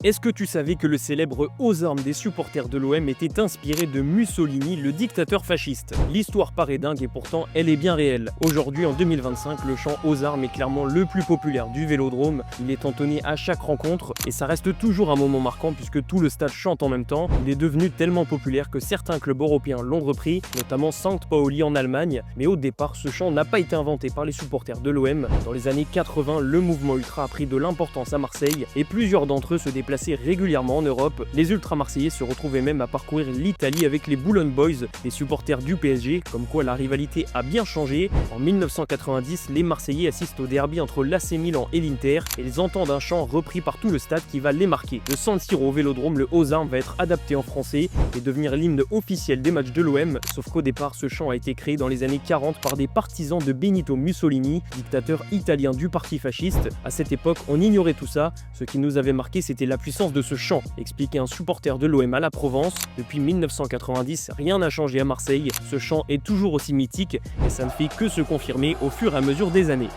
Est-ce que tu savais que le célèbre Aux armes des supporters de l'OM était inspiré de Mussolini, le dictateur fasciste? L'histoire paraît dingue et pourtant elle est bien réelle. Aujourd'hui en 2025, le chant Aux armes est clairement le plus populaire du Vélodrome. Il est entonné à chaque rencontre et ça reste toujours un moment marquant puisque tout le stade chante en même temps. Il est devenu tellement populaire que certains clubs européens l'ont repris, notamment St. Pauli en Allemagne. Mais au départ, ce chant n'a pas été inventé par les supporters de l'OM. Dans les années 80, le mouvement ultra a pris de l'importance à Marseille et plusieurs d'entre eux se déplacent régulièrement en Europe. Les ultra-marseillais se retrouvaient même à parcourir l'Italie avec les Boulogne Boys, les supporters du PSG, comme quoi la rivalité a bien changé. En 1990, les Marseillais assistent au derby entre l'AC Milan et l'Inter et ils entendent un chant repris par tout le stade qui va les marquer. De San Siro au Vélodrome, le Aux armes va être adapté en français et devenir l'hymne officiel des matchs de l'OM, sauf qu'au départ, ce chant a été créé dans les années 40 par des partisans de Benito Mussolini, dictateur italien du parti fasciste. À cette époque, on ignorait tout ça. Ce qui nous avait marqué, c'était la puissance de ce chant, expliquait un supporter de l'OM à la Provence. Depuis 1990, rien n'a changé à Marseille. Ce chant est toujours aussi mythique et ça ne fait que se confirmer au fur et à mesure des années.